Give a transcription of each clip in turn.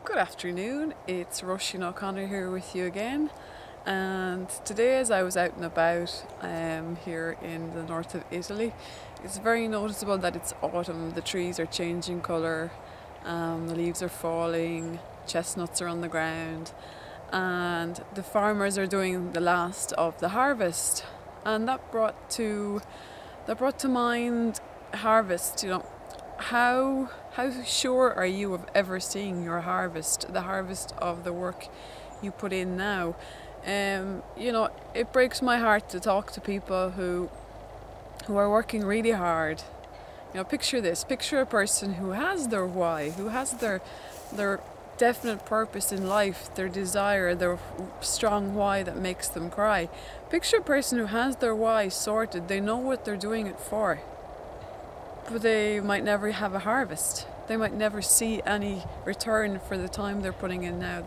Good afternoon, it's Roisin O'Connor here with you again, and today as I was out and about here in the north of Italy, it's very noticeable that it's autumn. The trees are changing colour, the leaves are falling, chestnuts are on the ground, and the farmers are doing the last of the harvest, and that brought to mind harvest. How sure are you of ever seeing your harvest, the harvest of the work you put in now? It breaks my heart to talk to people who are working really hard. Picture this, picture a person who has their why, who has their definite purpose in life, their desire, their strong why that makes them cry. Picture a person who has their why sorted, they know what they're doing it for. But they might never have a harvest. They might never see any return for the time they're putting in now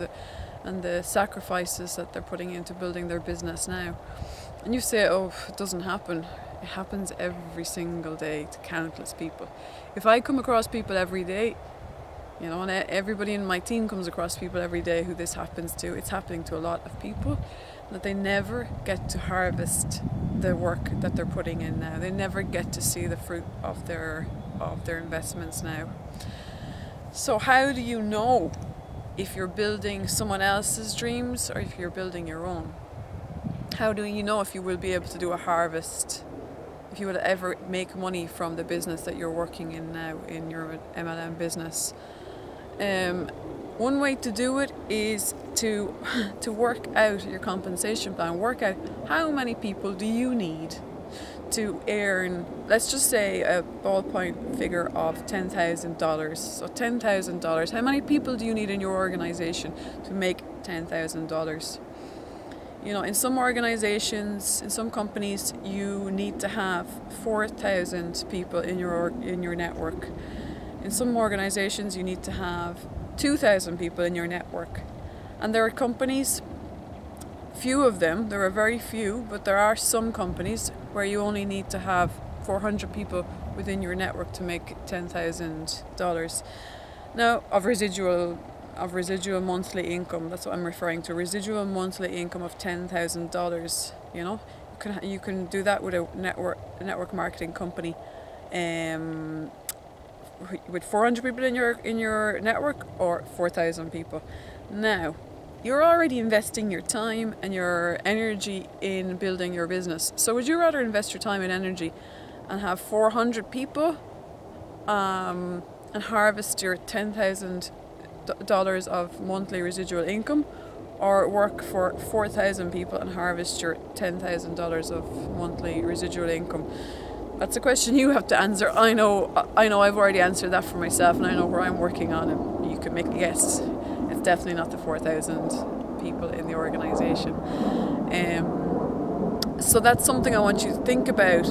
and the sacrifices that they're putting into building their business now. And you say, oh, it doesn't happen. It happens every single day to countless people. If I come across people every day, and everybody in my team comes across people every day who this happens to, it's happening to a lot of people, that they never get to harvest the work that they're putting in now. They never get to see the fruit of their investments now. So how do you know if you're building someone else's dreams or if you're building your own? How do you know if you will be able to do a harvest, if you will ever make money from the business that you're working in now, in your MLM business? One way to do it is to work out your compensation plan. Work out how many people do you need to earn, let's just say a ballpoint figure of $10,000. So $10,000. How many people do you need in your organization to make $10,000? In some organizations, in some companies, you need to have 4,000 people in your network. In some organizations, you need to have 2,000 people in your network. And there are companies, few of them, there are very few, but there are some companies where you only need to have 400 people within your network to make $10,000. Now, of residual monthly income, that's what I'm referring to, residual monthly income of $10,000. You can do that with a network marketing company. With 400 people in your network or 4,000 people. Now, you're already investing your time and your energy in building your business. So would you rather invest your time and energy and have 400 people and harvest your $10,000 of monthly residual income, or work for 4,000 people and harvest your $10,000 of monthly residual income? That's a question you have to answer. I know I've already answered that for myself, and I know where I'm working on it. You can make a guess. It's definitely not the 4,000 people in the organisation. So that's something I want you to think about.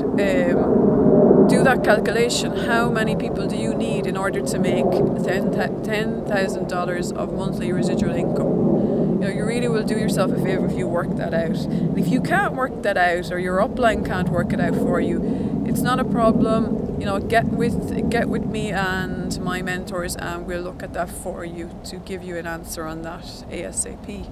Do that calculation. How many people do you need in order to make $10,000 of monthly residual income? You really will do yourself a favour if you work that out. And if you can't work that out, or your upline can't work it out for you, it's not a problem. Get with me and my mentors, and we'll look at that for you to give you an answer on that ASAP.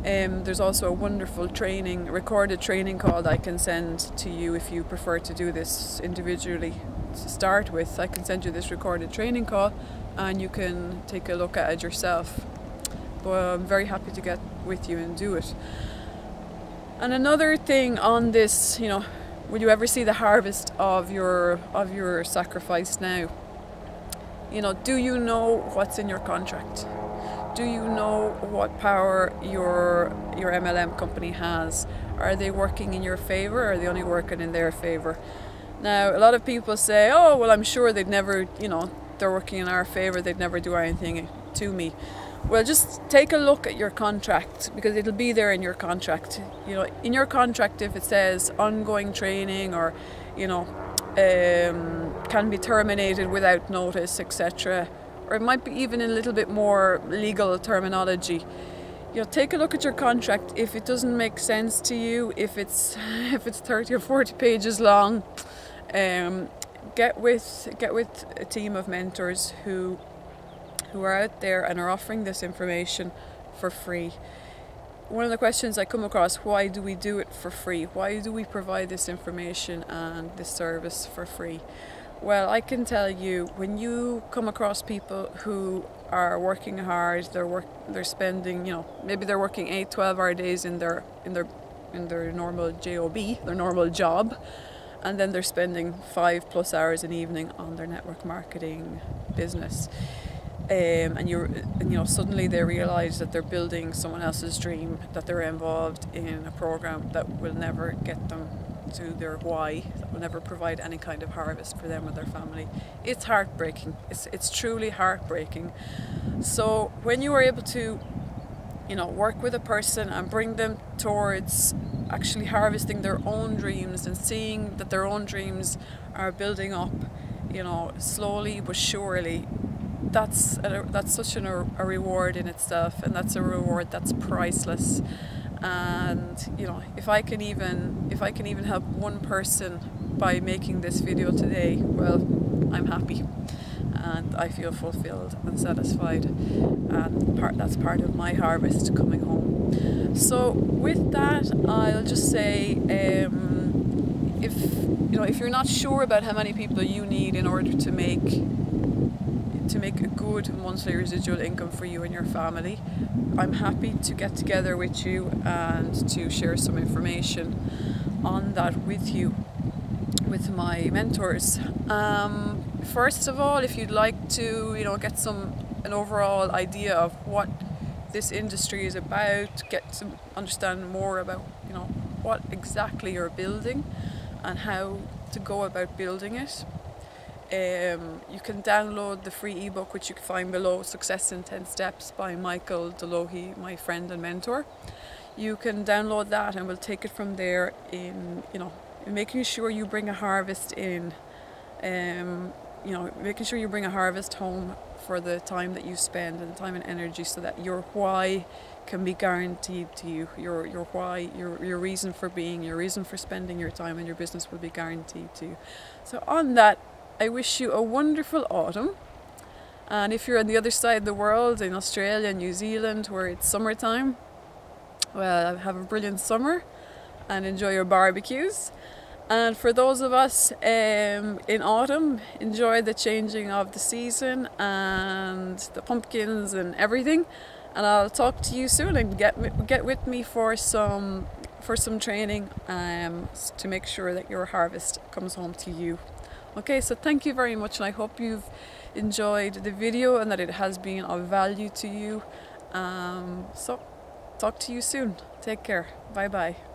There's also a wonderful recorded training call I can send to you if you prefer to do this individually. To start with, I can send you this recorded training call, and you can take a look at it yourself. But I'm very happy to get with you and do it. And another thing on this, will you ever see the harvest of your sacrifice now? Do you know what's in your contract? Do you know what power your MLM company has? Are they working in your favour, or are they only working in their favour? Now, a lot of people say, oh, well, I'm sure they'd never, they're working in our favour, they'd never do anything to me. Well, just take a look at your contract, because it'll be there in your contract. In your contract, if it says ongoing training, or can be terminated without notice, etc., or it might be even a little bit more legal terminology. Take a look at your contract. If it doesn't make sense to you, if it's 30 or 40 pages long, get with a team of mentors who who are out there and are offering this information for free. One of the questions I come across, why do we do it for free? Why do we provide this information and this service for free? Well, I can tell you, when you come across people who are working hard, they're spending, maybe they're working 8, 12-hour days in their normal job, their normal job, and then they're spending 5+ hours an evening on their network marketing business. And suddenly they realize that they're building someone else's dream, that they're involved in a program that will never get them to their why, that will never provide any kind of harvest for them or their family. It's heartbreaking. It's truly heartbreaking. So when you are able to work with a person and bring them towards actually harvesting their own dreams and seeing that their own dreams are building up, slowly but surely, that's such a reward in itself, and that's a reward that's priceless. And if I can even help one person by making this video today, well, I'm happy and I feel fulfilled and satisfied, and that's part of my harvest coming home. So with that, I'll just say, if you're not sure about how many people you need in order to make a good monthly residual income for you and your family, I'm happy to get together with you and to share some information on that with you, with my mentors. First of all, if you'd like to get an overall idea of what this industry is about, get to understand more about what exactly you're building and how to go about building it, you can download the free ebook, which you can find below, Success in 10 Steps by Michael Delohi, my friend and mentor. You can download that and we'll take it from there in making sure you bring a harvest in, making sure you bring a harvest home for the time that you spend, and time and energy, so that your why can be guaranteed to you. Your why, your reason for being, your reason for spending your time in your business will be guaranteed to you. So on that, I wish you a wonderful autumn, and if you're on the other side of the world, in Australia, New Zealand, where it's summertime, well, have a brilliant summer and enjoy your barbecues. And for those of us in autumn, enjoy the changing of the season and the pumpkins and everything. And I'll talk to you soon, and get with me for some training to make sure that your harvest comes home to you. Okay, so thank you very much, and I hope you've enjoyed the video and that it has been of value to you. So talk to you soon. Take care. Bye bye.